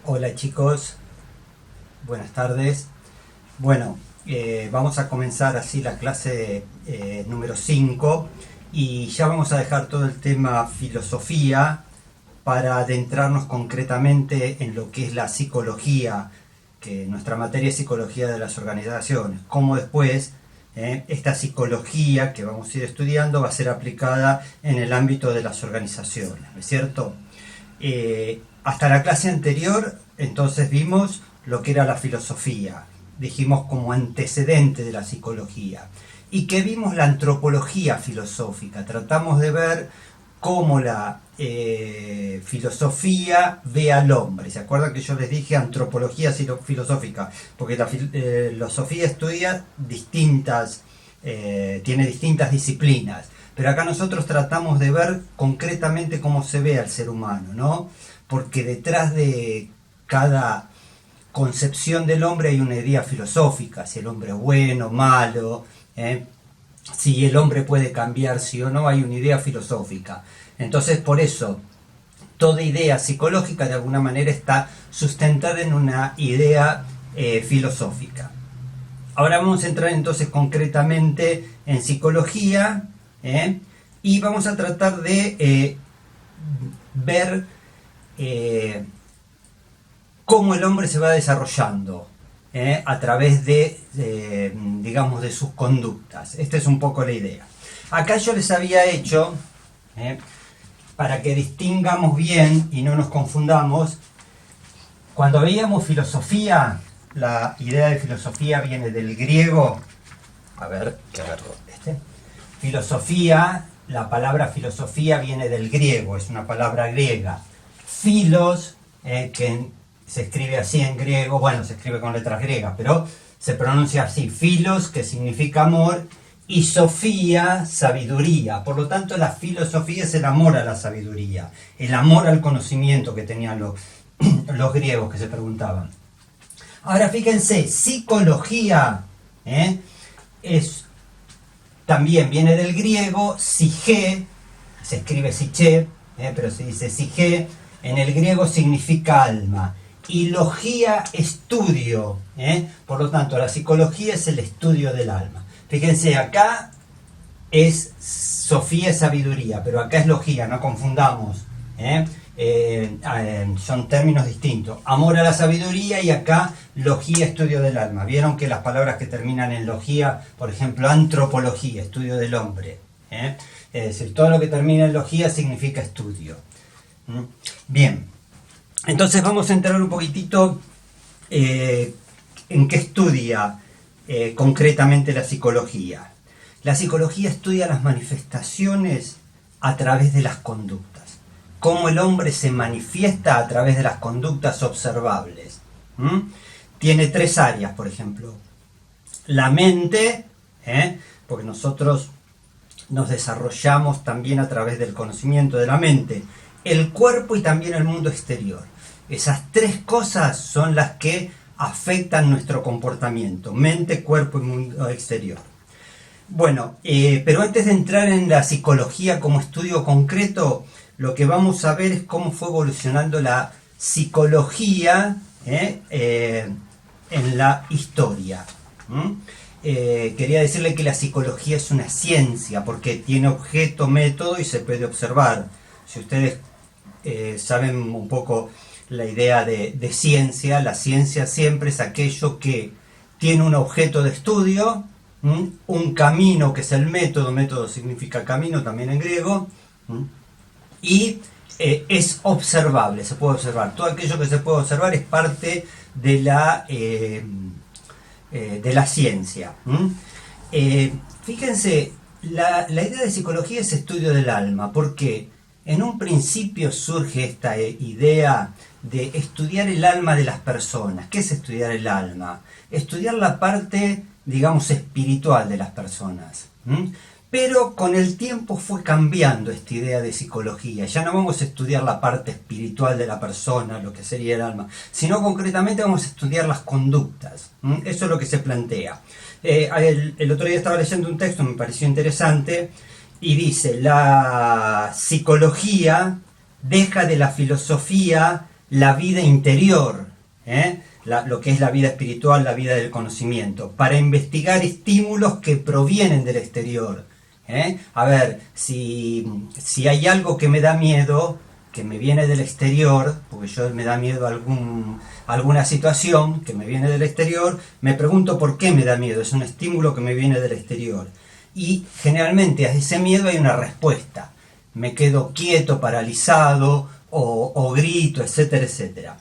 Hola chicos, buenas tardes. Bueno, vamos a comenzar así la clase número 5 y ya vamos a dejar todo el tema filosofía para adentrarnos concretamente en lo que es la psicología, que nuestra materia es psicología de las organizaciones, cómo después esta psicología que vamos a ir estudiando va a ser aplicada en el ámbito de las organizaciones, ¿no es cierto? Hasta la clase anterior, entonces vimos lo que era la filosofía, dijimos como antecedente de la psicología, y que vimos la antropología filosófica, tratamos de ver cómo la filosofía ve al hombre. ¿Se acuerdan que yo les dije antropología filosófica? Porque la filosofía estudia tiene distintas disciplinas. Pero acá nosotros tratamos de ver concretamente cómo se ve al ser humano, ¿no? Porque detrás de cada concepción del hombre hay una idea filosófica, si el hombre es bueno, malo, si el hombre puede cambiar, sí o no, hay una idea filosófica. Entonces, por eso, toda idea psicológica de alguna manera está sustentada en una idea filosófica. Ahora vamos a entrar entonces concretamente en psicología, y vamos a tratar de ver cómo el hombre se va desarrollando a través digamos, de sus conductas. Esta es un poco la idea. Acá yo les había hecho, para que distingamos bien y no nos confundamos, cuando veíamos filosofía, la idea de filosofía viene del griego. A ver, ¿qué agarro? Filosofía, la palabra filosofía viene del griego, es una palabra griega. Filos, que se escribe así en griego, bueno, se escribe con letras griegas, pero se pronuncia así, filos, que significa amor, y sofía, sabiduría. Por lo tanto, la filosofía es el amor a la sabiduría, el amor al conocimiento que tenían los griegos que se preguntaban. Ahora fíjense, psicología también viene del griego, psique, se escribe psiche, pero se dice psique, en el griego significa alma. Y logía, estudio, por lo tanto la psicología es el estudio del alma. Fíjense, acá es Sofía, es sabiduría, pero acá es logía, no confundamos. Son términos distintos. Amor a la sabiduría y acá logía, estudio del alma. Vieron que las palabras que terminan en logía, por ejemplo, antropología, estudio del hombre. Es decir, todo lo que termina en logía significa estudio. Bien, entonces vamos a entrar un poquitito en qué estudia concretamente la psicología. La psicología estudia las manifestaciones a través de las conductas. Cómo el hombre se manifiesta a través de las conductas observables. Tiene tres áreas, por ejemplo. La mente, porque nosotros nos desarrollamos también a través del conocimiento de la mente. El cuerpo y también el mundo exterior. Esas tres cosas son las que afectan nuestro comportamiento. Mente, cuerpo y mundo exterior. Bueno, pero antes de entrar en la psicología como estudio concreto, lo que vamos a ver es cómo fue evolucionando la psicología en la historia. Quería decirle que la psicología es una ciencia porque tiene objeto, método y se puede observar. Si ustedes saben un poco la idea de ciencia, la ciencia siempre es aquello que tiene un objeto de estudio, un camino que es el método, método significa camino también en griego, y es observable, se puede observar. Todo aquello que se puede observar es parte de la ciencia. Fíjense, la idea de psicología es estudio del alma, porque en un principio surge esta idea de estudiar el alma de las personas. ¿Qué es estudiar el alma? Estudiar la parte, digamos, espiritual de las personas. Pero con el tiempo fue cambiando esta idea de psicología. Ya no vamos a estudiar la parte espiritual de la persona, lo que sería el alma, sino concretamente vamos a estudiar las conductas. Eso es lo que se plantea. El otro día estaba leyendo un texto, me pareció interesante, y dice, la psicología deja de la filosofía la vida interior, lo que es la vida espiritual, la vida del conocimiento, para investigar estímulos que provienen del exterior. A ver, si hay algo que me da miedo, que me viene del exterior, porque yo me da miedo alguna situación que me viene del exterior, me pregunto por qué me da miedo, es un estímulo que me viene del exterior. Y generalmente a ese miedo hay una respuesta. Me quedo quieto, paralizado, o grito, etcétera, etcétera.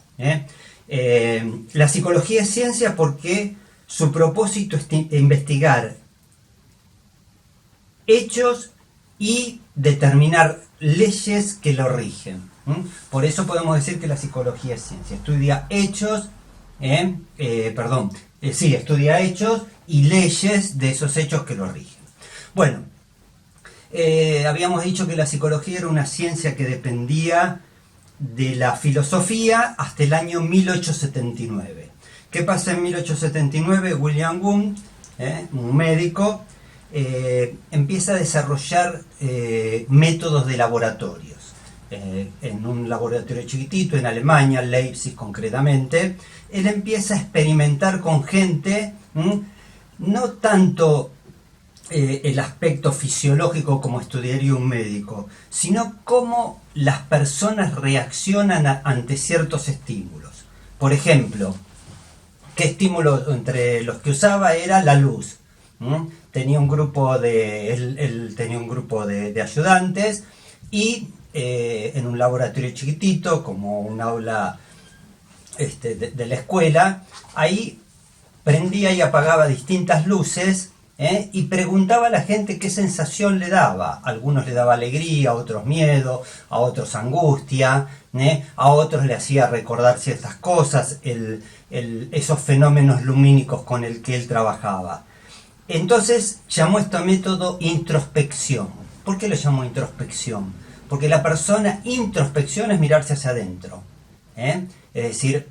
La psicología es ciencia porque su propósito es investigar hechos y determinar leyes que lo rigen. Por eso podemos decir que la psicología es ciencia. Estudia hechos, estudia hechos y leyes de esos hechos que lo rigen. Bueno, habíamos dicho que la psicología era una ciencia que dependía de la filosofía hasta el año 1879. ¿Qué pasa en 1879? William Wundt, un médico, empieza a desarrollar métodos de laboratorios. En un laboratorio chiquitito en Alemania, Leipzig concretamente, él empieza a experimentar con gente, no tanto el aspecto fisiológico como estudiaría un médico, sino cómo las personas reaccionan ante ciertos estímulos. Por ejemplo, ¿qué estímulo entre los que usaba era la luz? Tenía un grupo él tenía un grupo de ayudantes y en un laboratorio chiquitito, como un aula de la escuela, ahí prendía y apagaba distintas luces y preguntaba a la gente qué sensación le daba. A algunos le daba alegría, a otros miedo, a otros angustia, a otros le hacía recordar ciertas cosas, esos fenómenos lumínicos con el que él trabajaba. Entonces llamó este método introspección. ¿Por qué lo llamó introspección? Porque la persona introspección es mirarse hacia adentro. Es decir,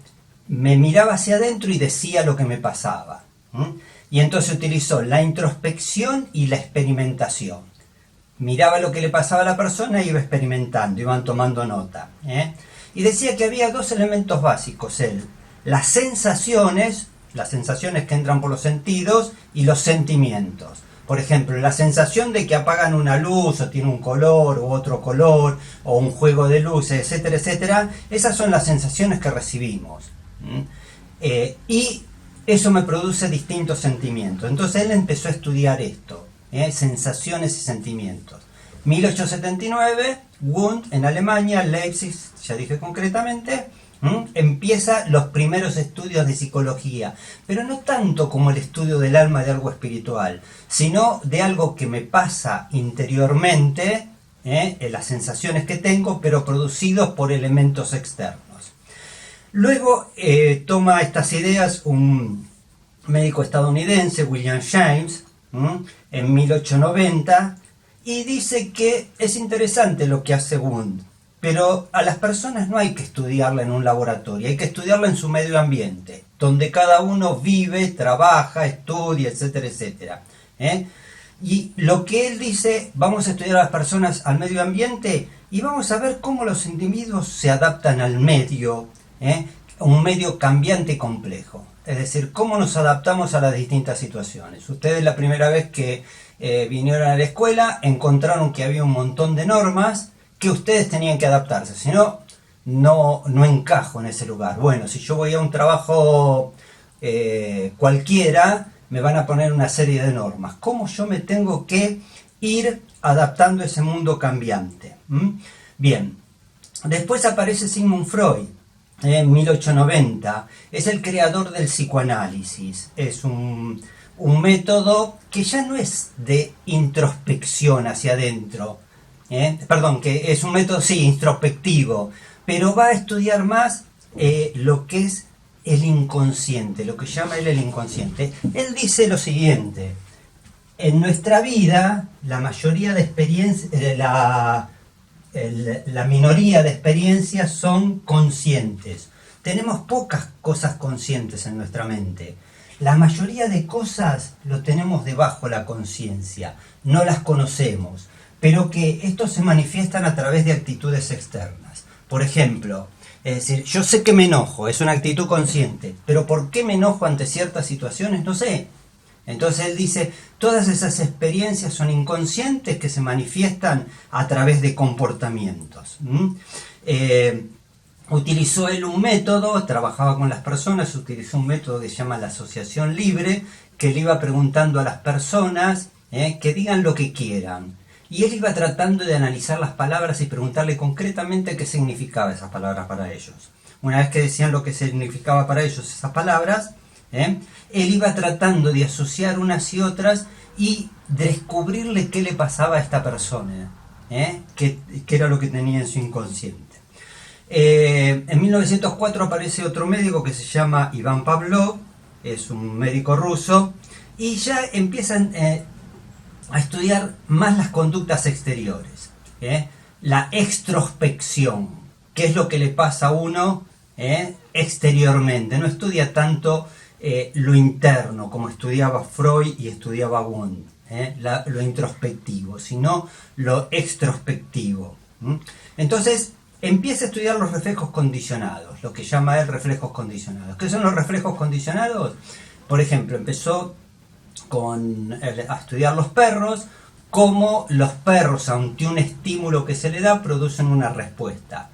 me miraba hacia adentro y decía lo que me pasaba. Y entonces utilizó la introspección y la experimentación. Miraba lo que le pasaba a la persona y iba experimentando, iban tomando nota. Y decía que había dos elementos básicos, las sensaciones que entran por los sentidos y los sentimientos. Por ejemplo, la sensación de que apagan una luz o tiene un color u otro color o un juego de luces, etcétera, etcétera. Esas son las sensaciones que recibimos. Y eso me produce distintos sentimientos. Entonces él empezó a estudiar esto, sensaciones y sentimientos. 1879, Wundt en Alemania, Leipzig, ya dije concretamente, empieza los primeros estudios de psicología, pero no tanto como el estudio del alma de algo espiritual, sino de algo que me pasa interiormente, las sensaciones que tengo, pero producidos por elementos externos. Luego toma estas ideas un médico estadounidense, William James, en 1890, y dice que es interesante lo que hace Wundt, pero a las personas no hay que estudiarla en un laboratorio, hay que estudiarla en su medio ambiente, donde cada uno vive, trabaja, estudia, etcétera, etcétera. Y lo que él dice, vamos a estudiar a las personas al medio ambiente y vamos a ver cómo los individuos se adaptan al medio, un medio cambiante y complejo. Es decir, cómo nos adaptamos a las distintas situaciones. Ustedes la primera vez que vinieron a la escuela encontraron que había un montón de normas que ustedes tenían que adaptarse, si no, no encajo en ese lugar. Bueno, si yo voy a un trabajo cualquiera, me van a poner una serie de normas. ¿Cómo yo me tengo que ir adaptando a ese mundo cambiante? Bien, después aparece Sigmund Freud, en 1890. Es el creador del psicoanálisis. Es un método que ya no es de introspección hacia adentro, que es un método, sí, introspectivo, pero va a estudiar más lo que es el inconsciente, lo que llama él el inconsciente. Él dice lo siguiente: en nuestra vida, la mayoría de experiencias, la minoría de experiencias son conscientes. Tenemos pocas cosas conscientes en nuestra mente. La mayoría de cosas lo tenemos debajo de la conciencia, no las conocemos, pero que estos se manifiestan a través de actitudes externas. Por ejemplo, Es decir, yo sé que me enojo, es una actitud consciente, pero ¿por qué me enojo ante ciertas situaciones? No sé. Entonces él dice, todas esas experiencias son inconscientes que se manifiestan a través de comportamientos. Utilizó él un método, trabajaba con las personas, utilizó un método que se llama la asociación libre, que le iba preguntando a las personas que digan lo que quieran. Y él iba tratando de analizar las palabras y preguntarle concretamente qué significaba esas palabras para ellos. Una vez que decían lo que significaba para ellos esas palabras, él iba tratando de asociar unas y otras y descubrirle qué le pasaba a esta persona, qué era lo que tenía en su inconsciente. En 1904 aparece otro médico que se llama Iván Pavlov, es un médico ruso, y ya empiezan a estudiar más las conductas exteriores, la extrospección, qué es lo que le pasa a uno exteriormente. No estudia tanto lo interno como estudiaba Freud y estudiaba Wundt, lo introspectivo, sino lo extrospectivo. Entonces empieza a estudiar los reflejos condicionados, lo que llama él reflejos condicionados. ¿Qué son los reflejos condicionados? Por ejemplo, empezó a estudiar los perros, cómo los perros ante un estímulo que se le da producen una respuesta.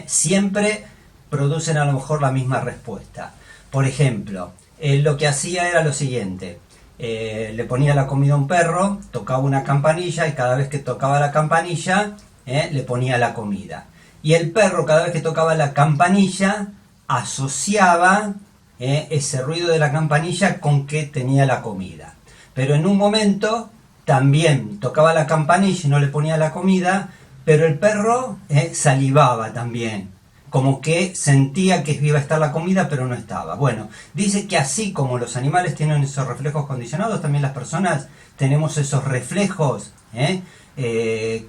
Siempre producen a lo mejor la misma respuesta. Por ejemplo, lo que hacía era lo siguiente, le ponía la comida a un perro, tocaba una campanilla y cada vez que tocaba la campanilla le ponía la comida. Y el perro cada vez que tocaba la campanilla asociaba ese ruido de la campanilla con que tenía la comida. Pero en un momento también tocaba la campanilla y no le ponía la comida, pero el perro salivaba también, como que sentía que iba a estar la comida pero no estaba. Bueno, dice que así como los animales tienen esos reflejos condicionados, también las personas tenemos esos reflejos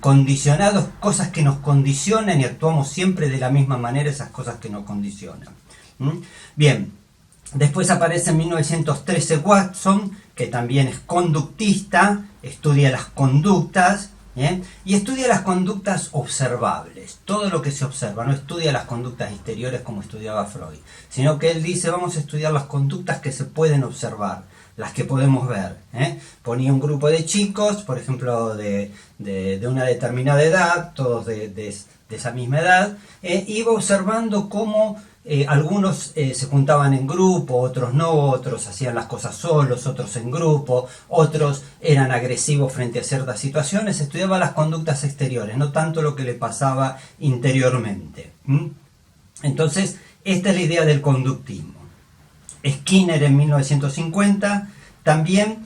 condicionados, cosas que nos condicionan y actuamos siempre de la misma manera esas cosas que nos condicionan. Bien, después aparece en 1913 Watson, que también es conductista, estudia las conductas, y estudia las conductas observables, todo lo que se observa, no estudia las conductas exteriores como estudiaba Freud, sino que él dice vamos a estudiar las conductas que se pueden observar, las que podemos ver. Ponía un grupo de chicos, por ejemplo de una determinada edad, todos de esa misma edad, iba observando cómo algunos se juntaban en grupo, otros no, otros hacían las cosas solos, otros en grupo, otros eran agresivos frente a ciertas situaciones. Estudiaba las conductas exteriores, no tanto lo que le pasaba interiormente. Entonces, esta es la idea del conductismo. Skinner en 1950 también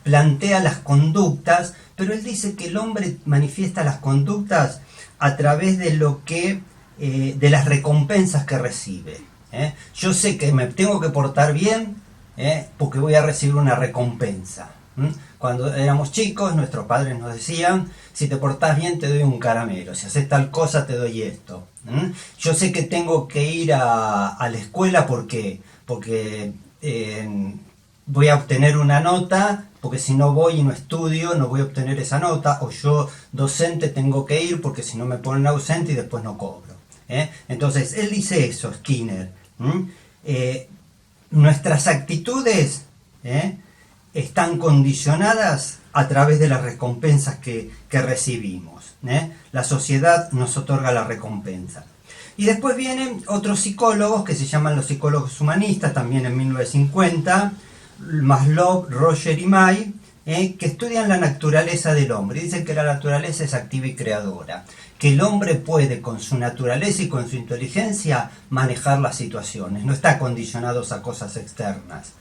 plantea las conductas, pero él dice que el hombre manifiesta las conductas a través de lo que de las recompensas que recibe. Yo sé que me tengo que portar bien porque voy a recibir una recompensa. Cuando éramos chicos, nuestros padres nos decían, si te portás bien te doy un caramelo, si haces tal cosa te doy esto. Yo sé que tengo que ir a la escuela porque voy a obtener una nota, porque si no voy y no estudio no voy a obtener esa nota, o yo docente tengo que ir porque si no me ponen ausente y después no cobro. Entonces él dice eso, Skinner. Nuestras actitudes están condicionadas a través de las recompensas que recibimos. La sociedad nos otorga la recompensa. Y después vienen otros psicólogos que se llaman los psicólogos humanistas, también en 1950, Maslow, Roger y May, que estudian la naturaleza del hombre. Dicen que la naturaleza es activa y creadora, que el hombre puede con su naturaleza y con su inteligencia manejar las situaciones, no está condicionado a cosas externas,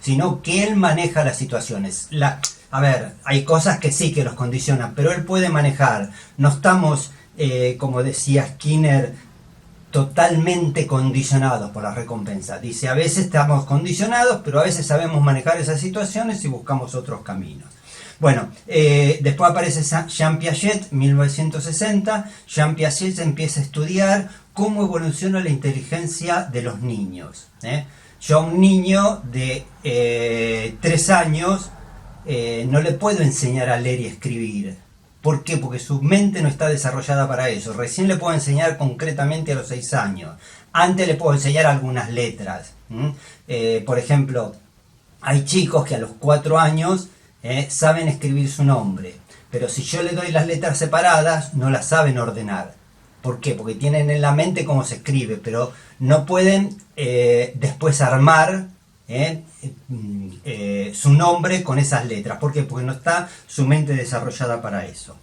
sino que él maneja las situaciones. A ver, hay cosas que sí que los condicionan, pero él puede manejar. No estamos, como decía Skinner, totalmente condicionados por la recompensa. Dice, a veces estamos condicionados, pero a veces sabemos manejar esas situaciones y buscamos otros caminos. Bueno, después aparece Jean Piaget, 1960. Jean Piaget empieza a estudiar cómo evoluciona la inteligencia de los niños. Yo a un niño de 3 años no le puedo enseñar a leer y escribir. ¿Por qué? Porque su mente no está desarrollada para eso. Recién le puedo enseñar concretamente a los 6 años. Antes le puedo enseñar algunas letras. Por ejemplo, hay chicos que a los 4 años saben escribir su nombre. Pero si yo le doy las letras separadas, no las saben ordenar. ¿Por qué? Porque tienen en la mente cómo se escribe, pero no pueden después armar su nombre con esas letras. ¿Por qué? Porque no está su mente desarrollada para eso.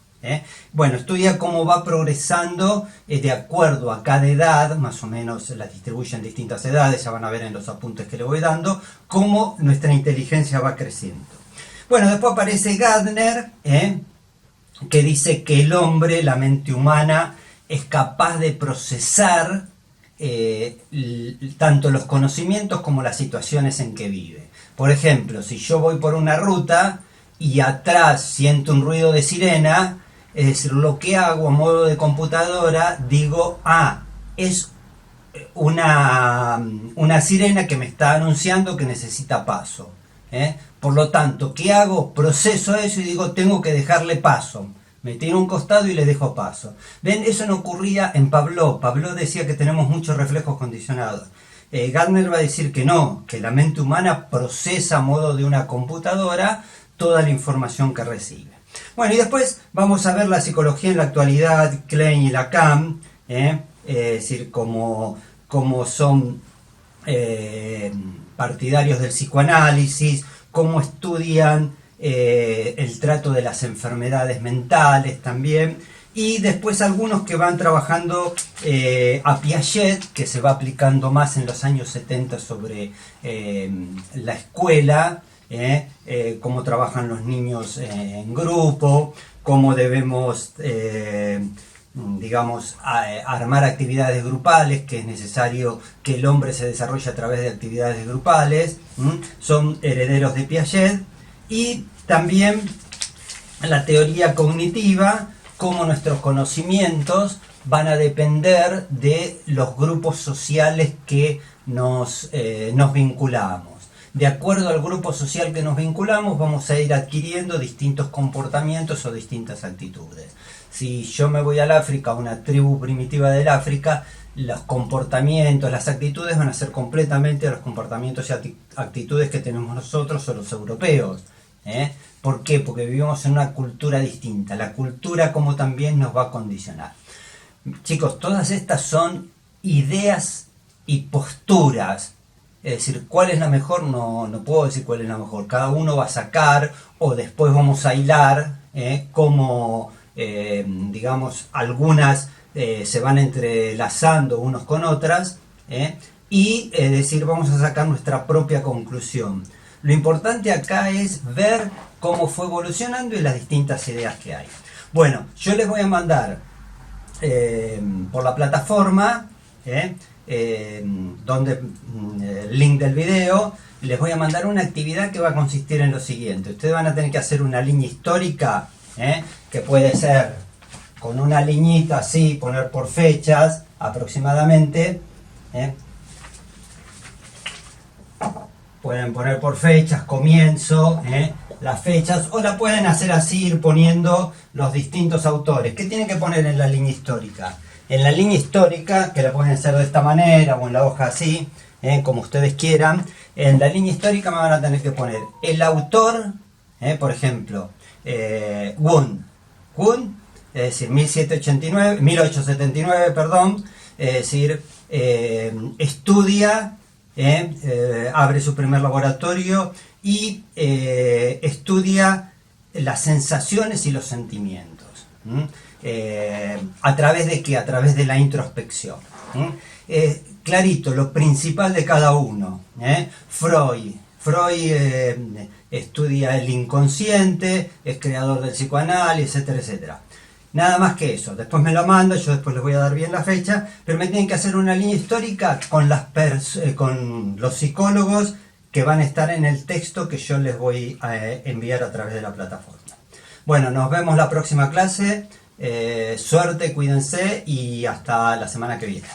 Bueno, estudia cómo va progresando de acuerdo a cada edad, más o menos las distribuye en distintas edades, ya van a ver en los apuntes que le voy dando, cómo nuestra inteligencia va creciendo. Bueno, después aparece Gardner, que dice que el hombre, la mente humana, es capaz de procesar tanto los conocimientos como las situaciones en que vive. Por ejemplo, si yo voy por una ruta y atrás siento un ruido de sirena, es decir, lo que hago a modo de computadora, digo, es una sirena que me está anunciando que necesita paso. Por lo tanto, ¿qué hago? Proceso eso y digo, tengo que dejarle paso. Me tiro a un costado y le dejo paso. ¿Ven? Eso no ocurría en Pavlov. Pavlov decía que tenemos muchos reflejos condicionados. Gardner va a decir que no, que la mente humana procesa a modo de una computadora toda la información que recibe. Bueno, y después vamos a ver la psicología en la actualidad, Klein y Lacan, es decir, cómo son partidarios del psicoanálisis, cómo estudian el trato de las enfermedades mentales también, y después algunos que van trabajando a Piaget, que se va aplicando más en los años 70 sobre la escuela, cómo trabajan los niños en grupo, cómo debemos digamos, armar actividades grupales, que es necesario que el hombre se desarrolle a través de actividades grupales, son herederos de Piaget. Y también la teoría cognitiva, cómo nuestros conocimientos van a depender de los grupos sociales que nos vinculamos. De acuerdo al grupo social que nos vinculamos, vamos a ir adquiriendo distintos comportamientos o distintas actitudes. Si yo me voy al África, a una tribu primitiva del África, los comportamientos, las actitudes van a ser completamente los comportamientos y actitudes que tenemos nosotros o los europeos. ¿Por qué? Porque vivimos en una cultura distinta. La cultura como también nos va a condicionar. Chicos, todas estas son ideas y posturas. Es decir, ¿cuál es la mejor? No puedo decir cuál es la mejor. Cada uno va a sacar, o después vamos a hilar cómo, digamos, algunas se van entrelazando unos con otras, y decir, vamos a sacar nuestra propia conclusión. Lo importante acá es ver cómo fue evolucionando y las distintas ideas que hay. Bueno, yo les voy a mandar por la plataforma, donde el link del video, les voy a mandar una actividad que va a consistir en lo siguiente. Ustedes van a tener que hacer una línea histórica, que puede ser con una liñita así, poner por fechas aproximadamente. Pueden poner por fechas, comienzo, las fechas, o la pueden hacer así, ir poniendo los distintos autores. ¿Qué tienen que poner en la línea histórica? En la línea histórica, que la pueden hacer de esta manera o en la hoja así, como ustedes quieran, en la línea histórica me van a tener que poner el autor, por ejemplo, Wundt, es decir, 1879, perdón, es decir, estudia, abre su primer laboratorio y estudia las sensaciones y los sentimientos. ¿A través de qué? A través de la introspección. Clarito, lo principal de cada uno. Freud estudia el inconsciente, es creador del psicoanálisis, etcétera, etcétera. Nada más que eso. Después me lo manda, yo después les voy a dar bien la fecha, pero me tienen que hacer una línea histórica con los psicólogos que van a estar en el texto que yo les voy a enviar a través de la plataforma. Bueno, nos vemos la próxima clase. Suerte, cuídense y hasta la semana que viene.